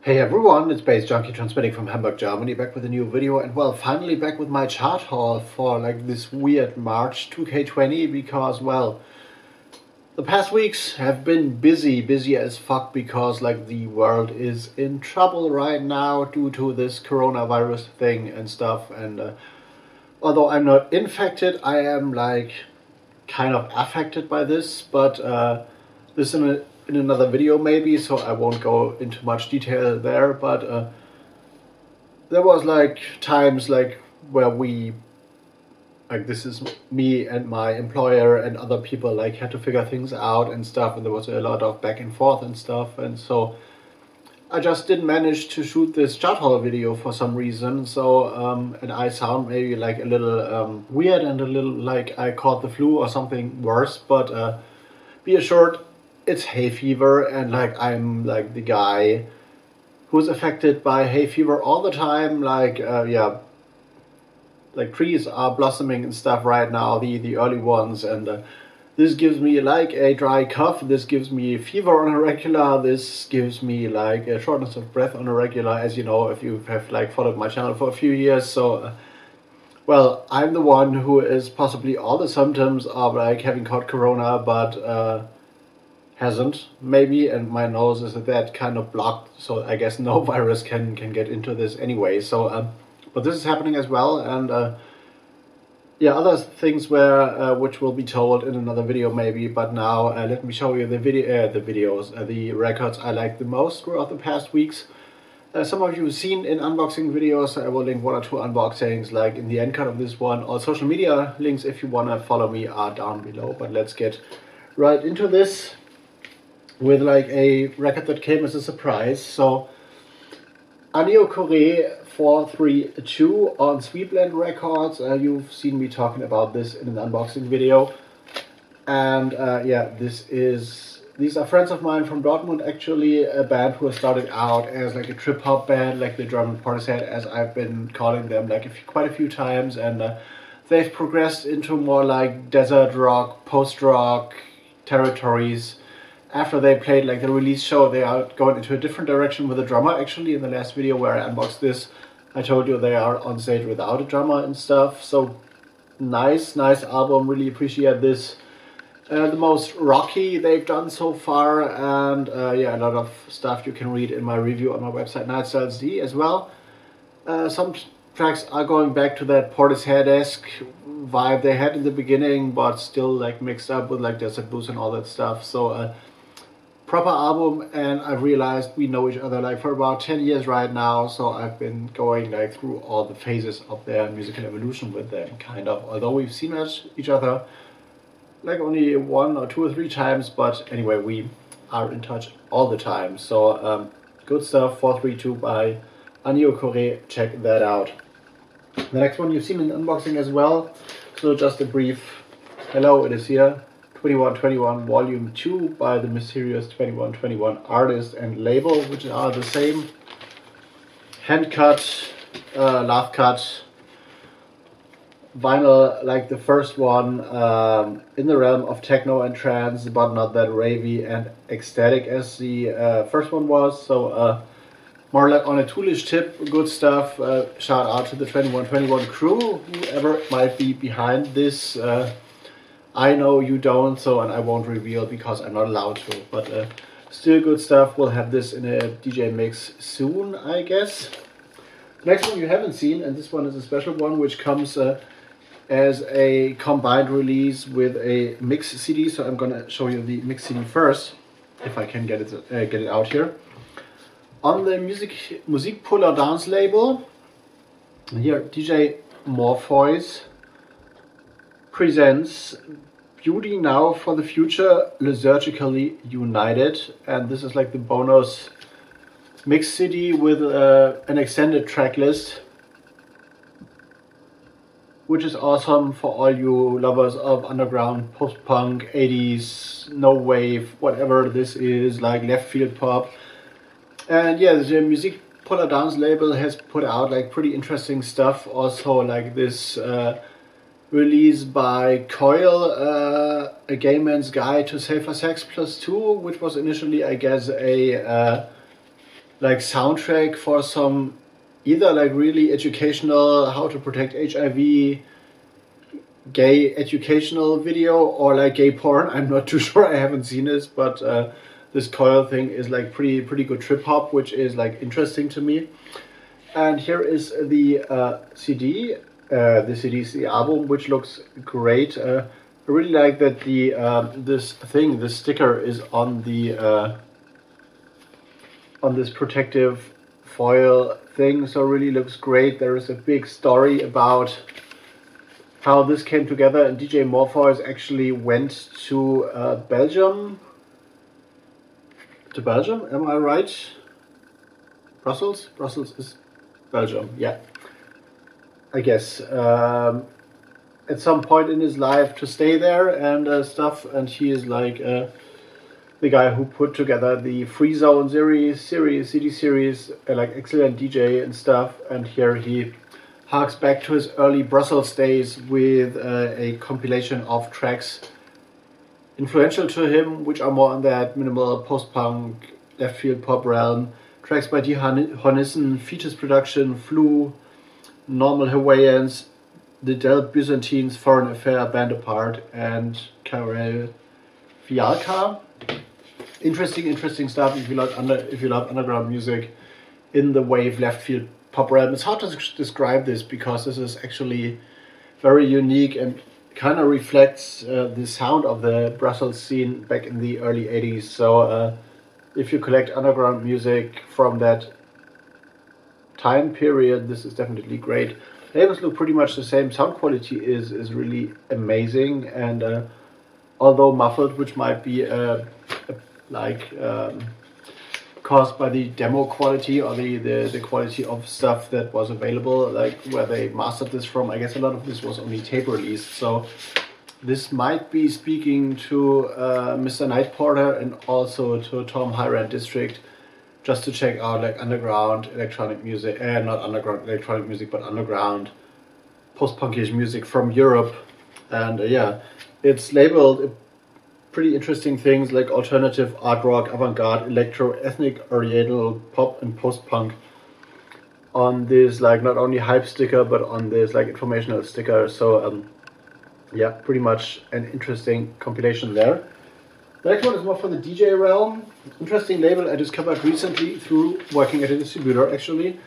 Hey everyone, it's baze.djunkiii transmitting from Hamburg, Germany, back with a new video, and well, finally back with my chart haul for like this weird March 2K20 because, well, the past weeks have been busy as fuck because like the world is in trouble right now due to this coronavirus thing and stuff, and although I'm not infected, I am like kind of affected by this, but this in another video maybe, so I won't go into much detail there, but there was like times like where we, like this is me and my employer and other people like had to figure things out and stuff, and there was a lot of back and forth and stuff, and so I just didn't manage to shoot this chart haul video for some reason, so and I sound maybe like a little weird and a little like I caught the flu or something worse, but be assured it's hay fever, and like I'm like the guy who's affected by hay fever all the time. Like yeah, like trees are blossoming and stuff right now, the early ones, and this gives me like a dry cough, this gives me fever on a regular, this gives me like a shortness of breath on a regular, as you know if you have like followed my channel for a few years. So well, I'm the one who is possibly all the symptoms of like having caught corona, but hasn't maybe, and my nose is that kind of blocked, so I guess no virus can get into this anyway. So but this is happening as well, and yeah, other things where which will be told in another video maybe, but now let me show you the the records I like the most throughout the past weeks. Some of you have seen in unboxing videos. I will link one or two unboxings like in the end card of this one. All social media links if you want to follow me are down below, but let's get right into this with like a record that came as a surprise. So Intrauterin 432 on Sweetland Records. You've seen me talking about this in an unboxing video, and yeah, these are friends of mine from Dortmund, actually, a band who started out as like a trip hop band, like the German Portishead, as I've been calling them like quite a few times, and they've progressed into more like desert rock, post rock territories. After they played like the release show, they are going into a different direction with a drummer. Actually, in the last video where I unboxed this, I told you they are on stage without a drummer and stuff. So nice album, really appreciate this. The most rocky they've done so far, and yeah, a lot of stuff you can read in my review on my website nightstyles.de as well. Some tracks are going back to that Portishead-esque vibe they had in the beginning, but still like mixed up with like desert blues and all that stuff. So proper album, and I've realized we know each other like for about 10 years right now, so I've been going like through all the phases of their musical evolution with them, kind of, although we've seen each other like only 1 or 2 or 3 times, but anyway, we are in touch all the time. So good stuff. 432 by Intrauterin, check that out. The next one you've seen in unboxing as well, so just a brief hello, it is here. 2121 Volume 2 by the mysterious 2121 artist and label, which are the same. Hand cut, lath cut vinyl like the first one, in the realm of techno and trance, but not that ravey and ecstatic as the first one was. So more like on a toolish tip, good stuff. Shout out to the 2121 crew, whoever might be behind this. I know you don't, so, and I won't reveal because I'm not allowed to, but still good stuff. We'll have this in a DJ mix soon, I guess. The next one you haven't seen, and this one is a special one, which comes as a combined release with a mix CD. So I'm gonna show you the mix CD first, if I can get it out here. On the Musik Puller Dance label, here DJ Morpheus presents Beauty Now for the Future, Liturgically United, and this is like the bonus mix CD with an extended track list, which is awesome for all you lovers of underground, post-punk, 80s, no wave, whatever this is, like left field pop. And yeah, the Musik Puller Dance label has put out like pretty interesting stuff, also like this release by Coil, A Gay Man's Guide to Safer Sex +2, which was initially, I guess, a like soundtrack for some either like really educational, how to protect HIV, gay educational video, or like gay porn. I'm not too sure, I haven't seen this, but this coil thing is like pretty good trip hop, which is like interesting to me. And here is the CD. The CD is the album, which looks great. I really like that the this sticker is on the on this protective foil thing, so really looks great. There is a big story about how this came together, and DJ Morpheus actually went to Belgium. To Belgium, am I right? Brussels? Brussels is Belgium, yeah. I guess at some point in his life to stay there and stuff, and he is like the guy who put together the Free Zone CD series, like excellent DJ and stuff. And here he harks back to his early Brussels days with a compilation of tracks influential to him, which are more on that minimal post-punk, left field pop realm. Tracks by D. Hornissen, Fetus Production, Flu, Normal Hawaiians, the Del Byzantines, Foreign Affair, Band Apart, and Karel Fialka. Interesting stuff if you love underground music in the wave left field pop realm. It's hard to describe this because this is actually very unique and kind of reflects the sound of the Brussels scene back in the early 80s. So if you collect underground music from that time period, this is definitely great. Labels look pretty much the same. Sound quality is really amazing, and although muffled, which might be caused by the demo quality or the quality of stuff that was available, like where they mastered this from. I guess a lot of this was only tape released, so this might be speaking to Mr. Night Porter and also to Tom Highland District, just to check out like underground electronic music, not underground electronic music, but underground post-punkish music from Europe. And yeah, it's labeled pretty interesting things like alternative, art rock, avant-garde, electro, ethnic, oriental, pop and post-punk on this like not only hype sticker but on this like informational sticker. So yeah, pretty much an interesting compilation there. The next one is more for the DJ realm. Interesting label I discovered recently through working at a distributor actually.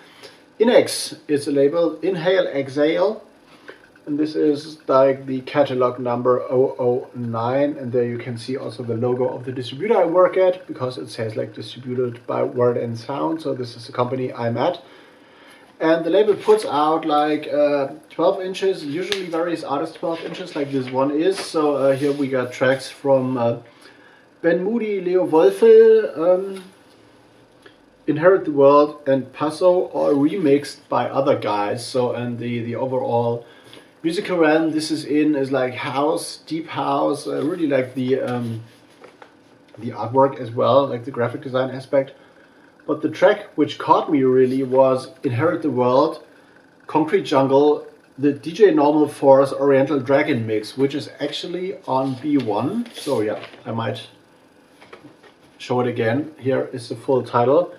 Inex is a label, Inhale Exhale. And this is like the catalog number 009, and there you can see also the logo of the distributor I work at, because it says like distributed by Word and Sound, so this is the company I'm at. And the label puts out like 12 inches, usually various artists 12 inches like this one is. So here we got tracks from Ben Moody, Leo Wolfel, Inherit the World and Paso, all remixed by other guys. So, and the overall musical realm this is in is like house, deep house. I really like the artwork as well, like the graphic design aspect. But the track which caught me really was Inherit the World, Concrete Jungle, the DJ Normal Force Oriental Dragon mix, which is actually on B1. So yeah, I might show it again. Here is the full title.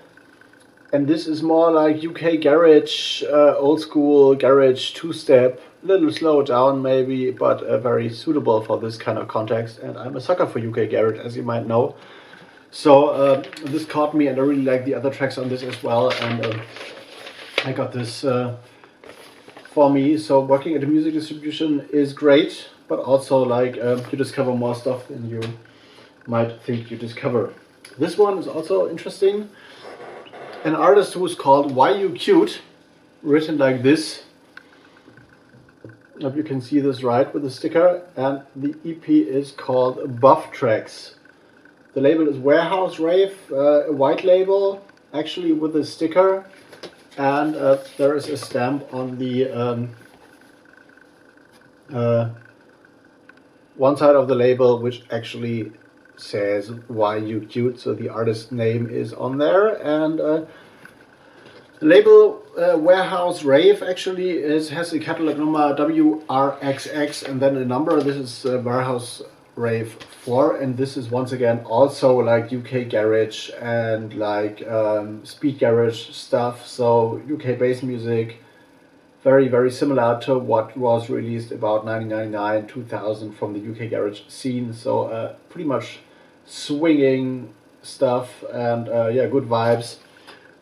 And this is more like UK garage, old school garage two-step, a little slow down maybe, but very suitable for this kind of context. And I'm a sucker for UK garage, as you might know. So this caught me, and I really like the other tracks on this as well. And I got this for me. So working at a music distribution is great, but also like you discover more stuff than you might think you discover. This one is also interesting. An artist who's called Why You Cute, written like this. I hope you can see this right with the sticker. And the EP is called Buff Tracks. The label is Warehouse Rave, a white label, actually with a sticker. And there is a stamp on the one side of the label, which actually says Why You Cute, so the artist name is on there. And the label Warehouse Rave actually has a catalog number WRXX and then a number. This is Warehouse Rave 4, and this is once again also like UK garage and like speed garage stuff, so UK bass music, very similar to what was released about 1999 2000 from the UK garage scene. So pretty much swinging stuff, and yeah, good vibes.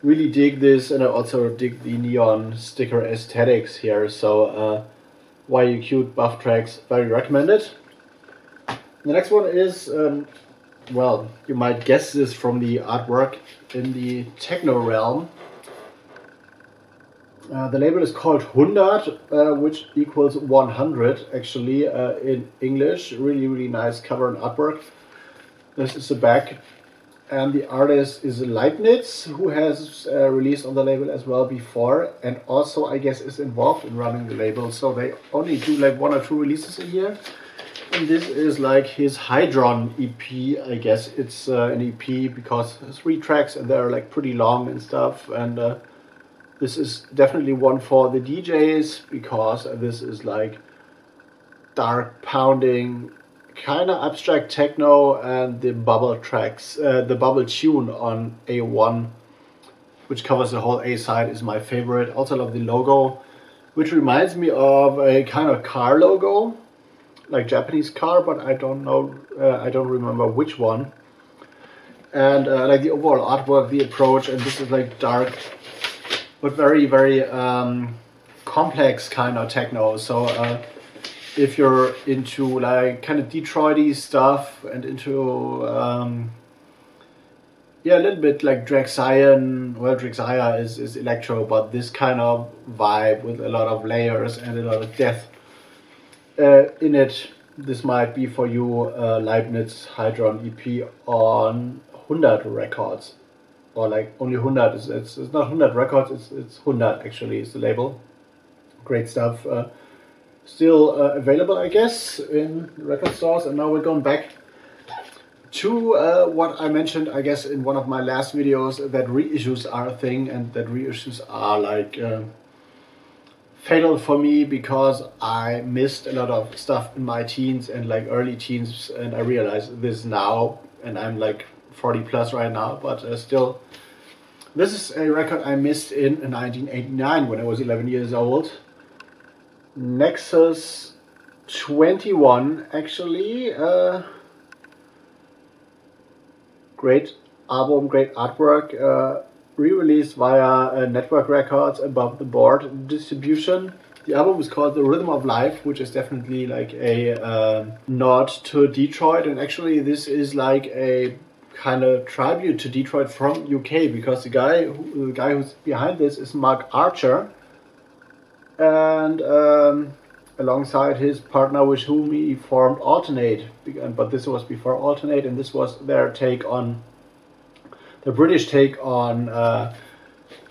Really dig this, and I also dig the neon sticker aesthetics here. So why you cute buff tracks, very recommended. The next one is well, you might guess this from the artwork, in the techno realm. The label is called 100, which equals 100 actually in English. Really nice cover and artwork. This is the back, and the artist is Leibniz, who has released on the label as well before, and also I guess is involved in running the label. So they only do like 1 or 2 releases a year. And this is like his Hydron EP, I guess it's an EP because 3 tracks and they're like pretty long and stuff. And this is definitely one for the DJs, because this is like dark pounding, kind of abstract techno, and the bubble tracks, the bubble tune on A1, which covers the whole A side, is my favorite. Also love the logo, which reminds me of a kind of car logo, like Japanese car, but I don't know, I don't remember which one. And like the overall artwork, the approach, and this is like dark, but very complex kind of techno. So if you're into like kind of Detroit-y stuff and into yeah, a little bit like Draxian, well, Draxia is electro, but this kind of vibe with a lot of layers and a lot of depth in it, this might be for you. Leibniz Hydron EP on 100 Records, or like only 100. It's not 100 Records, it's 100 actually is the label. Great stuff. Still available, I guess, in record stores. And now we're going back to what I mentioned, I guess, in one of my last videos, that reissues are a thing, and that reissues are like fatal for me, because I missed a lot of stuff in my teens and like early teens, and I realize this now, and I'm like 40 plus right now, but still, this is a record I missed in 1989 when I was 11 years old. Nexus 21 actually. Great album, great artwork. Re-released via Network Records above the board distribution. The album is called The Rhythm of Life, which is definitely like a nod to Detroit, and actually this is like a kind of tribute to Detroit from UK, because the guy who's behind this is Mark Archer, and alongside his partner with whom he formed Alternate, but this was before Alternate, and this was their take on, the British take on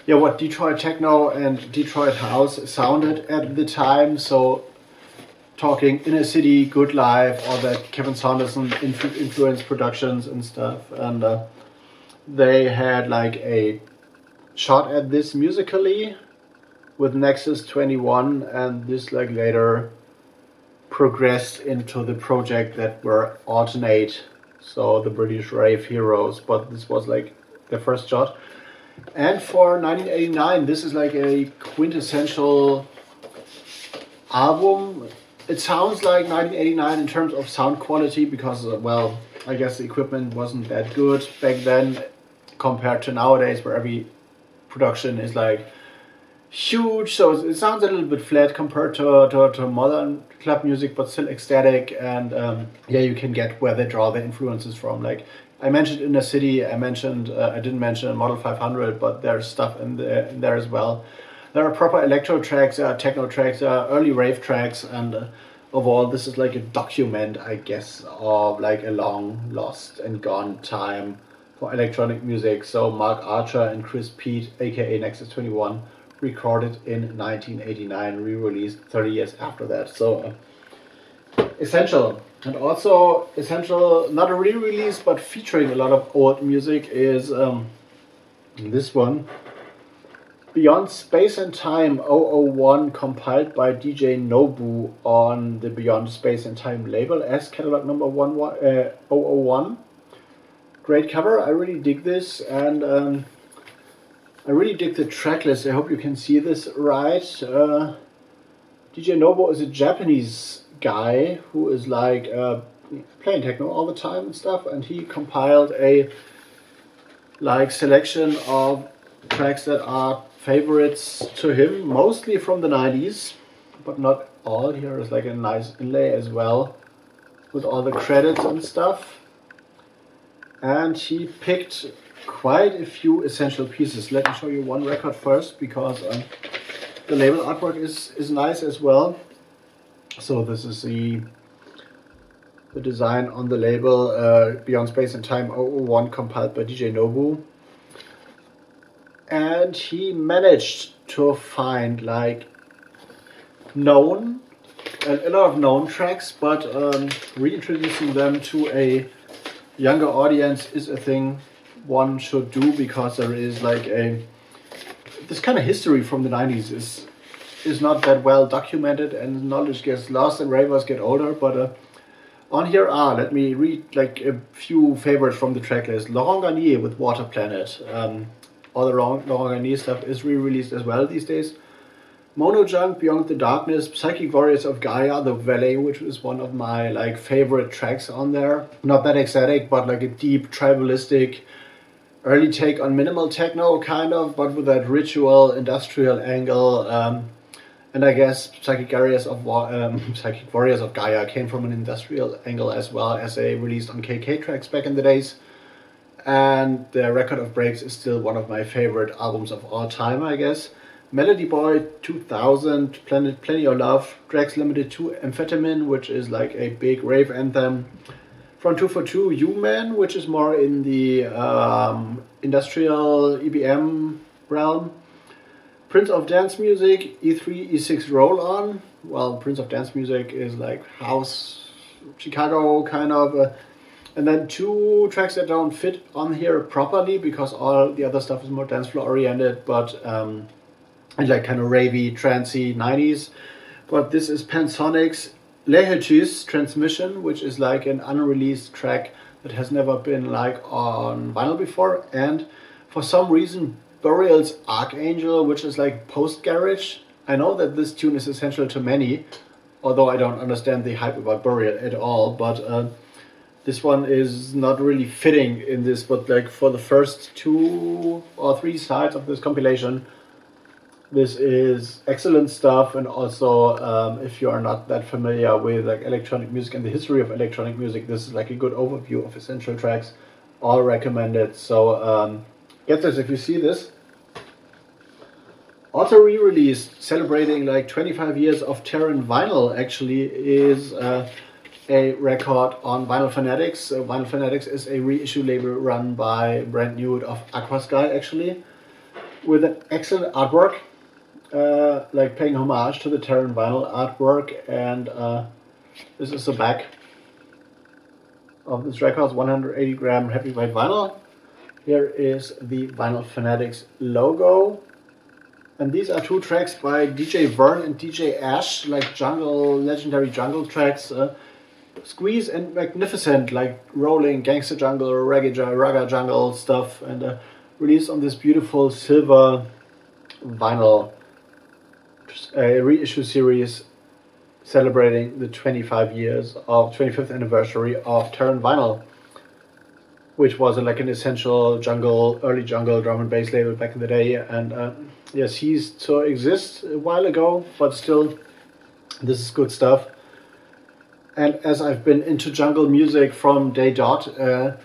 yeah, what Detroit techno and Detroit house sounded at the time. So talking inner city, good life, all that Kevin Saunderson influenced productions and stuff, and they had like a shot at this musically with Nexus 21, and this like later progressed into the project that were Alternate, so the British rave heroes, but this was like the first shot. And for 1989, this is like a quintessential album. It sounds like 1989 in terms of sound quality, because well, I guess the equipment wasn't that good back then compared to nowadays, where every production is like huge, so it sounds a little bit flat compared to modern club music, but still ecstatic. And yeah, you can get where they draw their influences from. Like I mentioned Inner City, I didn't mention Model 500, but there's stuff in there as well. There are proper electro tracks, techno tracks, early rave tracks, and overall this is like a document, I guess, of like a long lost and gone time for electronic music. So Mark Archer and Chris Pete, aka Nexus 21, recorded in 1989, re-released 30 years after that. So essential. And also essential, not a re-release, but featuring a lot of old music, is this one. Beyond Space and Time 001, compiled by DJ Nobu on the Beyond Space and Time label as catalog number 001. Great cover, I really dig this, and I really dig the track list. I hope you can see this right. DJ Nobu is a Japanese guy who is like playing techno all the time and stuff, and he compiled a like selection of tracks that are favorites to him, mostly from the 90s, but not all. Here is like a nice inlay as well with all the credits and stuff. And he picked quite a few essential pieces. Let me show you one record first, because the label artwork is nice as well. So this is the design on the label, Beyond Space and Time 001, compiled by DJ Nobu. And he managed to find like a lot of known tracks, but reintroducing them to a younger audience is a thing one should do, because there is like this kind of history from the 90s is not that well documented, and knowledge gets lost and ravers get older. But on here let me read like a few favorites from the track list. Laurent Garnier with Water Planet. All the Laurent Garnier stuff is re-released as well these days. Mono Junk, Beyond the Darkness, Psychic Warriors of Gaia, The Valley, which is one of my like favorite tracks on there. Not that ecstatic, but like a deep tribalistic early take on minimal techno kind of, but with that ritual industrial angle. And I guess Psychic Warriors of Gaia came from an industrial angle as well, as they released on KK Tracks back in the days. And the Record of Breaks is still one of my favorite albums of all time, I guess. Melody Boy 2000, Plenty of Love, Drax Limited 2, Amphetamine, which is like a big rave anthem. From 242, U-Man, which is more in the industrial EBM realm. Prince of Dance Music, E3, E6 Roll On. Well, Prince of Dance Music is like house, Chicago kind of. And then two tracks that don't fit on here properly, because all the other stuff is more dance floor oriented, but like kind of ravey, trancey 90s. But this is Pansonic's Lehetis Transmission, which is like an unreleased track that has never been like on vinyl before. And for some reason, Burial's Archangel, which is like post-garage. I know that this tune is essential to many, although I don't understand the hype about Burial at all, but this one is not really fitting in this, but like for the first 2 or 3 sides of this compilation, this is excellent stuff. And also, if you are not that familiar with like electronic music and the history of electronic music, this is like a good overview of essential tracks, all recommended. So get this if you see this. Also re-released, celebrating like 25 years of Terran vinyl, actually, is a record on Vinyl Fanatics. Vinyl Fanatics is a reissue label run by Brand New of Aqua Sky, actually, with an excellent artwork, like paying homage to the Terran vinyl artwork. And this is the back of this record, 180 gram heavy white vinyl. Here is the Vinyl Fanatics logo. And these are 2 tracks by DJ Vern and DJ Ash, like legendary jungle tracks. Squeeze and magnificent, like rolling gangster jungle, raga jungle stuff, and released on this beautiful silver vinyl reissue series celebrating the 25th anniversary of Terran Vinyl, which was like an essential early jungle drum and bass label back in the day. And yeah, ceased to exist a while ago, but still, this is good stuff. And as I've been into jungle music from day dot, it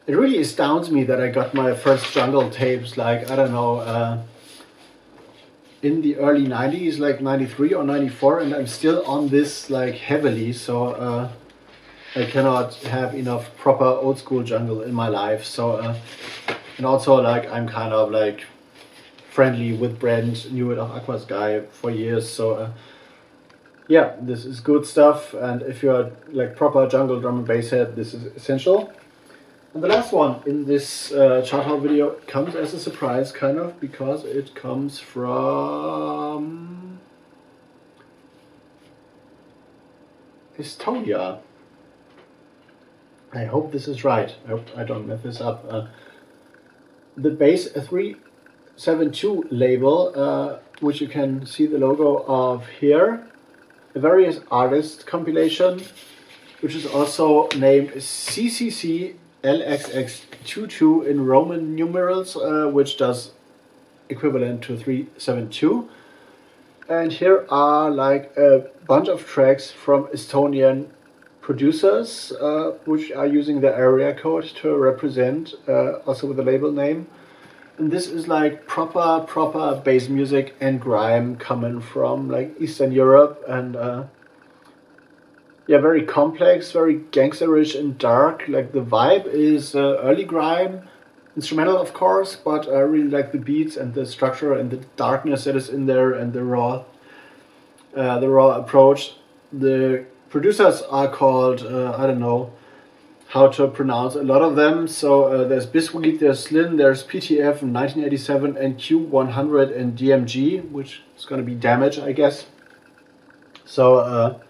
really astounds me that I got my first jungle tapes, like, I don't know, in the early 90s, like 93 or 94, and I'm still on this like heavily, so I cannot have enough proper old school jungle in my life. So, and also like I'm kind of like friendly with Brand New of Aqua Sky for years, so yeah, this is good stuff. And if you're like proper jungle drum and bass head, this is essential. And the last one in this chart haul video comes as a surprise, kind of, because it comes from Estonia. I hope this is right. I hope I don't mess this up. The baze.372 label, which you can see the logo of here. A various artist compilation, which is also named CCC LXX22 in Roman numerals, which does equivalent to 372. And here are like a bunch of tracks from Estonian producers, which are using the area code to represent, also with the label name. And this is like proper bass music and grime coming from like Eastern Europe, and yeah, very complex, very gangsterish and dark. Like the vibe is early grime, instrumental of course, but I really like the beats and the structure and the darkness that is in there, and the raw approach. The producers are called, I don't know how to pronounce a lot of them. So there's Bisweet, there's Slin, there's PTF in 1987, and Q100 and DMG, which is going to be Damage, I guess. So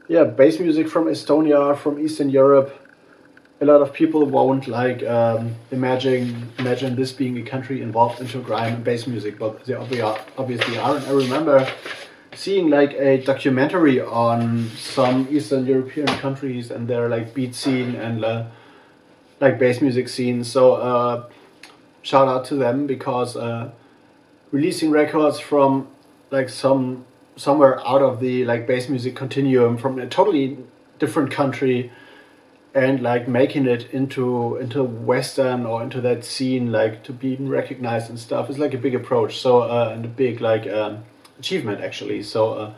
yeah, bass music from Estonia, from Eastern Europe. A lot of people won't like imagine this being a country involved into grime and bass music, but they obviously are. And I remember seeing like a documentary on some Eastern European countries and their like beat scene and like bass music scene. So shout out to them, because releasing records from like somewhere out of the like bass music continuum, from a totally different country, and like making it into Western or into that scene, like to be recognized and stuff, is like a big approach. So and a big like achievement actually. So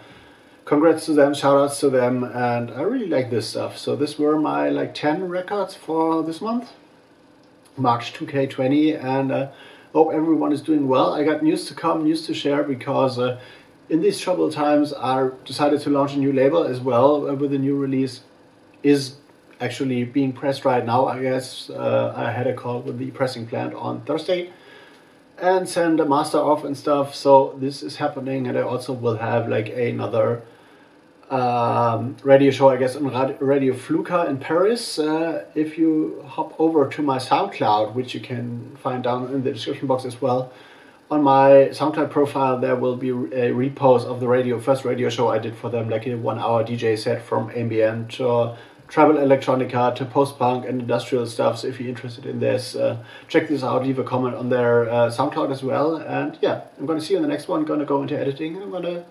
congrats to them, shout outs to them, and I really like this stuff. So this were my like 10 records for this month, March 2K20, and hope everyone is doing well. I got news to come, news to share, because in these troubled times I decided to launch a new label as well, with a new release is actually being pressed right now. I guess I had a call with the pressing plant on Thursday and send a master off and stuff. So this is happening, and I also will have like another radio show, I guess, on Radio Fluka in Paris. If you hop over to my SoundCloud, which you can find down in the description box as well, on my SoundCloud profile there will be a repost of the first radio show I did for them, like a 1 hour DJ set from ambient to tribal electronica to post-punk and industrial stuff. So if you're interested in this, check this out, leave a comment on their SoundCloud as well. And yeah, I'm going to see you in the next one. I'm going to go into editing, and I'm going to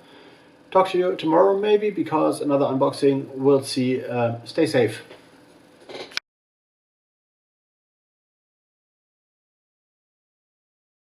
talk to you tomorrow maybe, because another unboxing. We'll see. Stay safe.